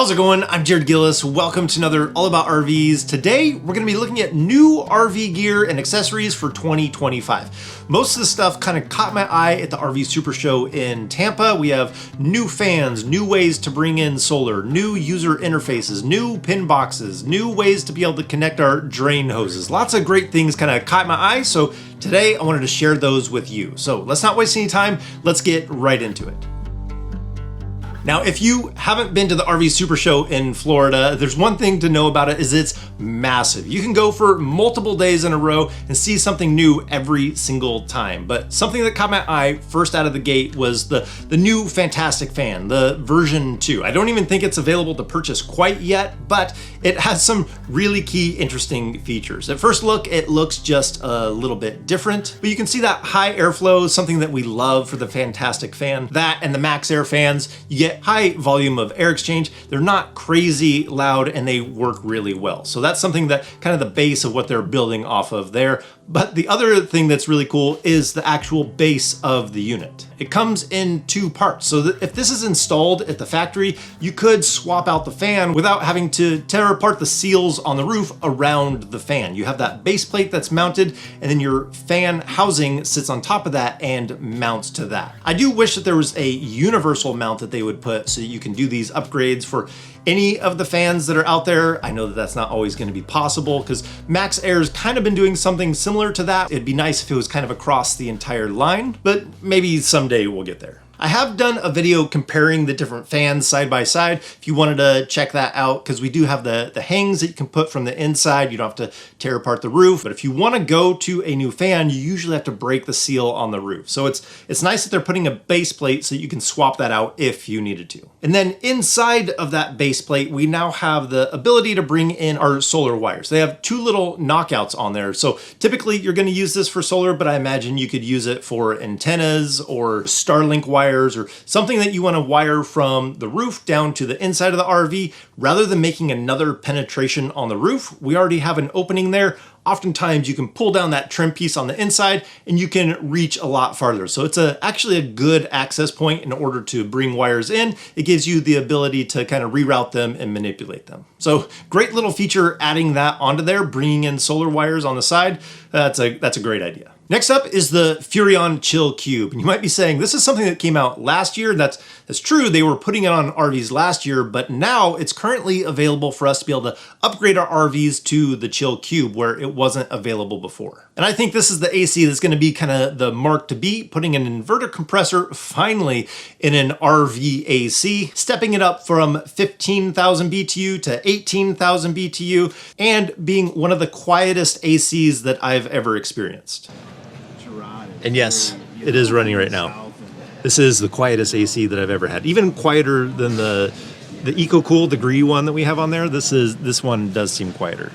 How's it going? I'm Jared Gillis. Welcome to another All About RVs. Today, we're going to be looking at new RV gear and accessories for 2025. Most of the stuff kind of caught my eye at the RV Super Show in Tampa. We have new fans, new ways to bring in solar, new user interfaces, new pin boxes, new ways to be able to connect our drain hoses. Lots of great things kind of caught my eye, so today I wanted to share those with you. So let's not waste any time. Let's get right into it. Now, if you haven't been to the RV Super Show in Florida, there's one thing to know about it is it's massive. You can go for multiple days in a row and see something new every single time. But something that caught my eye first out of the gate was the new Fantastic Fan, the version 2. I don't even think it's available to purchase quite yet, but it has some really key interesting features. At first look, it looks just a little bit different, but you can see that high airflow, something that we love for the Fantastic Fan. That and the Max Air fans, you get high volume of air exchange. They're not crazy loud and they work really well. So that's something that kind of the base of what they're building off of there. But the other thing that's really cool is the actual base of the unit. It comes in two parts. So that if this is installed at the factory, you could swap out the fan without having to tear apart the seals on the roof around the fan. You have that base plate that's mounted, and then your fan housing sits on top of that and mounts to that. I do wish that there was a universal mount that they would put so that you can do these upgrades for any of the fans that are out there. I know that that's not always going to be possible because Max Air's kind of been doing something similar to that. It'd be nice if it was kind of across the entire line, but maybe someday we'll get there. I have done a video comparing the different fans side by side if you wanted to check that out, because we do have the hangs that you can put from the inside. You don't have to tear apart the roof, but if you want to go to a new fan, you usually have to break the seal on the roof. So it's nice that they're putting a base plate so you can swap that out if you needed to. And then inside of that base plate, we now have the ability to bring in our solar wires. They have two little knockouts on there. So typically you're going to use this for solar, but I imagine you could use it for antennas or Starlink wires or something that you want to wire from the roof down to the inside of the RV. Rather than making another penetration on the roof, we already have an opening there. Oftentimes you can pull down that trim piece on the inside and you can reach a lot farther. So it's actually a good access point in order to bring wires in. It gives you the ability to kind of reroute them and manipulate them. So great little feature adding that onto there, bringing in solar wires on the side. That's a great idea. Next up is the Furion Chill Cube. And you might be saying, this is something that came out last year. That's true. They were putting it on RVs last year, but now it's currently available for us to be able to upgrade our RVs to the Chill Cube where it wasn't available before. And I think this is the AC that's going to be kind of the mark to beat, putting an inverter compressor finally in an RV AC, stepping it up from 15,000 BTU to 18,000 BTU, and being one of the quietest ACs that I've ever experienced. And yes, it is running right now. This is the quietest AC that I've ever had. Even quieter than the EcoCool degree one that we have on there. This one does seem quieter.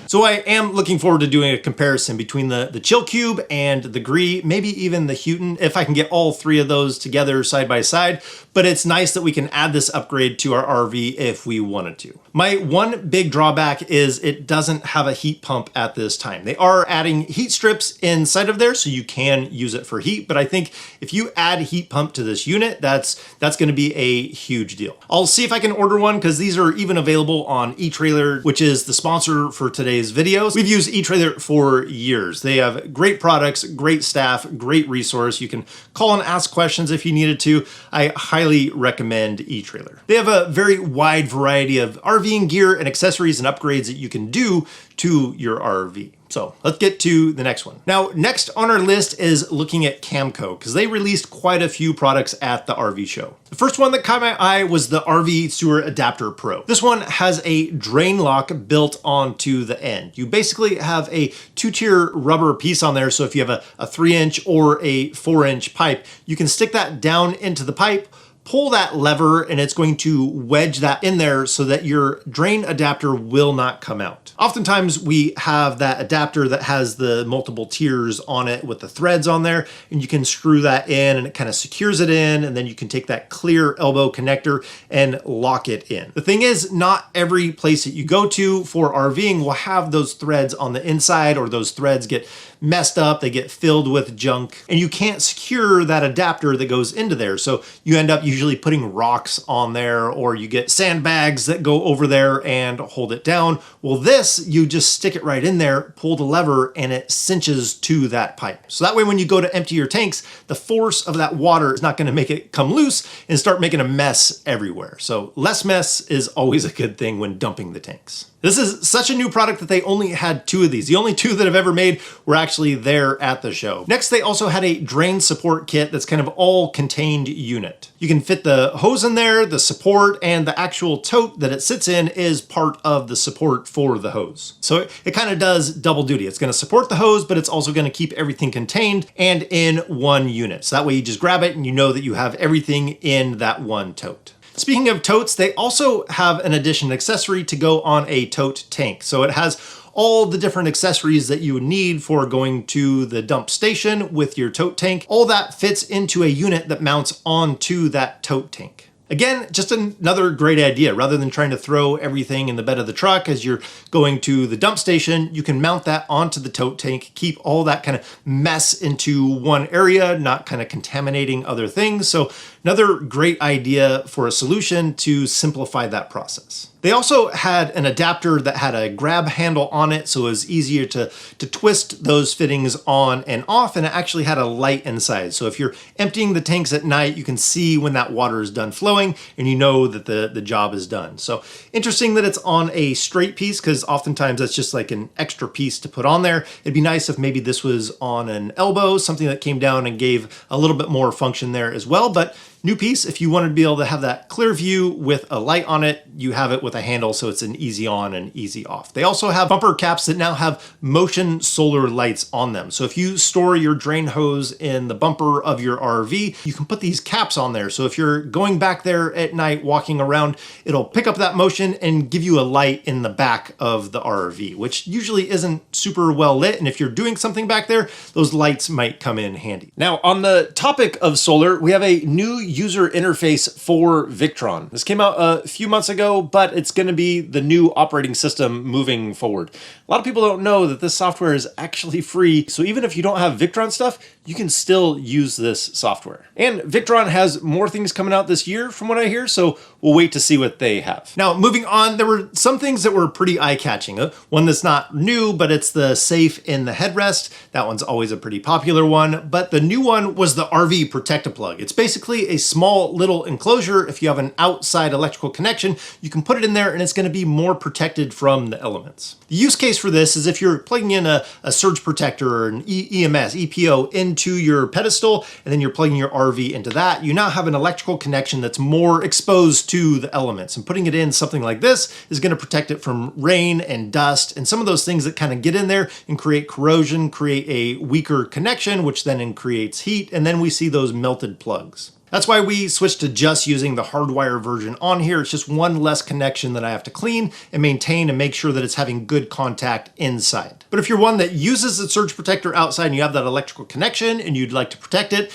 So I am looking forward to doing a comparison between the Chill Cube and the Gree, maybe even the Houghton, if I can get all three of those together side by side. But it's nice that we can add this upgrade to our RV if we wanted to. My one big drawback is it doesn't have a heat pump at this time. They are adding heat strips inside of there so you can use it for heat, but I think if you add a heat pump to this unit, that's going to be a huge deal. I'll see if I can order one because these are even available on eTrailer, which is the sponsor for today's videos. We've used eTrailer for years. They have great products, great staff, great resource. You can call and ask questions if you needed to. I highly recommend eTrailer. They have a very wide variety of RVing gear and accessories and upgrades that you can do to your RV. So let's get to the next one. Now, next on our list is looking at Camco, because they released quite a few products at the RV show. The first one that caught my eye was the RV Sewer Adapter Pro. This one has a drain lock built onto the end. You basically have a two-tier rubber piece on there, so if you have a 3-inch or a 4-inch pipe, you can stick that down into the pipe, pull that lever, and it's going to wedge that in there so that your drain adapter will not come out. Oftentimes we have that adapter that has the multiple tiers on it with the threads on there, and you can screw that in and it kind of secures it in, and then you can take that clear elbow connector and lock it in. The thing is, not every place that you go to for RVing will have those threads on the inside, or those threads get messed up, they get filled with junk, and you can't secure that adapter that goes into there. So you end up usually putting rocks on there, or you get sandbags that go over there and hold it down. Well, this, you just stick it right in there, pull the lever, and it cinches to that pipe. So that way, when you go to empty your tanks, the force of that water is not going to make it come loose and start making a mess everywhere. So less mess is always a good thing when dumping the tanks. This is such a new product that they only had 2 of these. The only 2 that I've ever made were actually there at the show. Next, they also had a drain support kit that's kind of all contained unit. You can fit the hose in there, the support, and the actual tote that it sits in is part of the support for the hose. So it kind of does double duty. It's going to support the hose, but it's also going to keep everything contained and in one unit. So that way you just grab it and you know that you have everything in that one tote. Speaking of totes, they also have an addition accessory to go on a tote tank. So it has all the different accessories that you would need for going to the dump station with your tote tank. All that fits into a unit that mounts onto that tote tank. Again, just another great idea. Rather than trying to throw everything in the bed of the truck as you're going to the dump station, you can mount that onto the tote tank, keep all that kind of mess into one area, not kind of contaminating other things. So another great idea for a solution to simplify that process. They also had an adapter that had a grab handle on it, so it was easier to twist those fittings on and off, and it actually had a light inside. So if you're emptying the tanks at night, you can see when that water is done flowing, and you know that the job is done. So interesting that it's on a straight piece, because oftentimes that's just like an extra piece to put on there. It'd be nice if maybe this was on an elbow, something that came down and gave a little bit more function there as well. But new piece, if you wanted to be able to have that clear view with a light on it, you have it with a handle, so it's an easy on and easy off. They also have bumper caps that now have motion solar lights on them. So if you store your drain hose in the bumper of your RV, you can put these caps on there. So if you're going back there at night, walking around, it'll pick up that motion and give you a light in the back of the RV, which usually isn't super well lit. And if you're doing something back there, those lights might come in handy. Now, on the topic of solar, we have a new user interface for Victron. This came out a few months ago, but it's going to be the new operating system moving forward. A lot of people don't know that this software is actually free, so even if you don't have Victron stuff, you can still use this software. And Victron has more things coming out this year from what I hear, so we'll wait to see what they have. Now, moving on, there were some things that were pretty eye-catching. One that's not new, but it's the safe in the headrest. That one's always a pretty popular one, but the new one was the RV Protect-A-Plug. It's basically a small little enclosure. If you have an outside electrical connection, you can put it in there and it's going to be more protected from the elements. The use case for this is if you're plugging in a surge protector or an EMS, EPO into your pedestal, and then you're plugging your RV into that, you now have an electrical connection that's more exposed to the elements. And putting it in something like this is going to protect it from rain and dust and some of those things that kind of get in there and create corrosion, create a weaker connection, which then creates heat, and then we see those melted plugs. That's why we switched to just using the hardwire version on here. It's just one less connection that I have to clean and maintain and make sure that it's having good contact inside. But if you're one that uses the surge protector outside and you have that electrical connection and you'd like to protect it,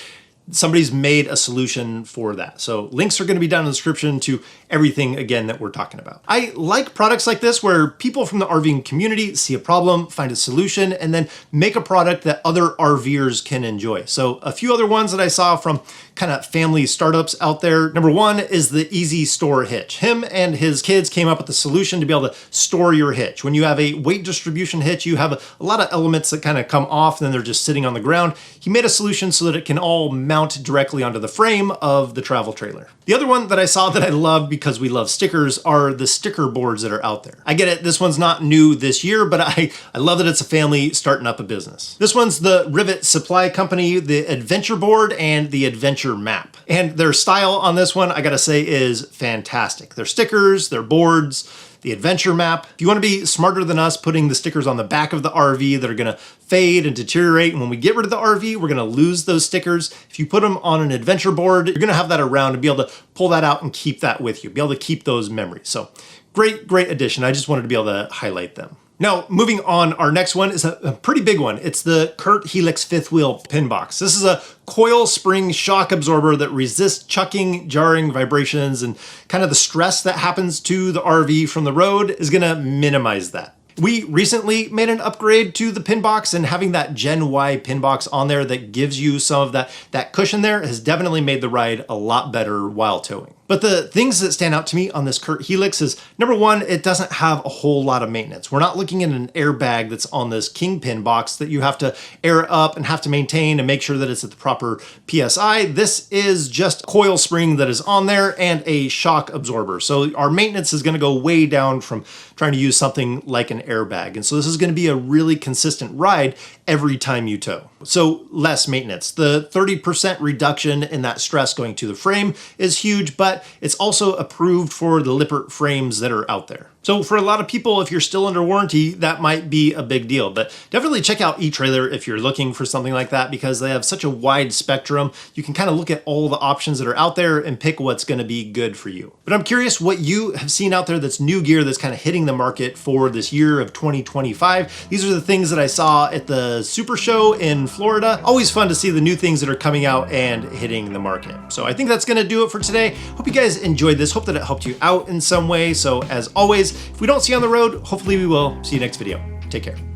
somebody's made a solution for that. So links are going to be down in the description to everything, again, that we're talking about. I like products like this where people from the RVing community see a problem, find a solution, and then make a product that other RVers can enjoy. So a few other ones that I saw from kind of family startups out there. Number one is the Easy Store Hitch. Him and his kids came up with a solution to be able to store your hitch. When you have a weight distribution hitch, you have a lot of elements that kind of come off and then they're just sitting on the ground. He made a solution so that it can all mount directly onto the frame of the travel trailer. The other one that I saw that I love because we love stickers are the sticker boards that are out there. I get it, this one's not new this year, but I love that it's a family starting up a business. This one's the Rivet Supply Company, the Adventure Board and the Adventure Map. And their style on this one, I gotta say, is fantastic. Their stickers, their boards, the adventure map. If you want to be smarter than us, putting the stickers on the back of the RV that are going to fade and deteriorate, and when we get rid of the RV, we're going to lose those stickers. If you put them on an adventure board, you're going to have that around and be able to pull that out and keep that with you, be able to keep those memories. So great addition. I just wanted to be able to highlight them. Now, moving on, our next one is a pretty big one. It's the Curt Helix fifth wheel pin box. This is a coil spring shock absorber that resists chucking, jarring vibrations, and kind of the stress that happens to the RV from the road is gonna minimize that. We recently made an upgrade to the pin box, and having that Gen Y pin box on there that gives you some of that cushion there has definitely made the ride a lot better while towing. But the things that stand out to me on this Curt Helix is, number one, it doesn't have a whole lot of maintenance. We're not looking at an airbag that's on this Kingpin box that you have to air up and have to maintain and make sure that it's at the proper PSI. This is just coil spring that is on there and a shock absorber. So our maintenance is going to go way down from trying to use something like an airbag. And so this is going to be a really consistent ride every time you tow. So less maintenance. The 30% reduction in that stress going to the frame is huge, but it's also approved for the Lippert frames that are out there. So for a lot of people, if you're still under warranty, that might be a big deal, but definitely check out eTrailer if you're looking for something like that, because they have such a wide spectrum. You can kind of look at all the options that are out there and pick what's going to be good for you. But I'm curious what you have seen out there that's new gear that's kind of hitting the market for this year of 2025. These are the things that I saw at the Super Show in Florida. Always fun to see the new things that are coming out and hitting the market. So I think that's going to do it for today. Hope you guys enjoyed this. Hope that it helped you out in some way. So as always, if we don't see you on the road, hopefully we will. See you next video. Take care.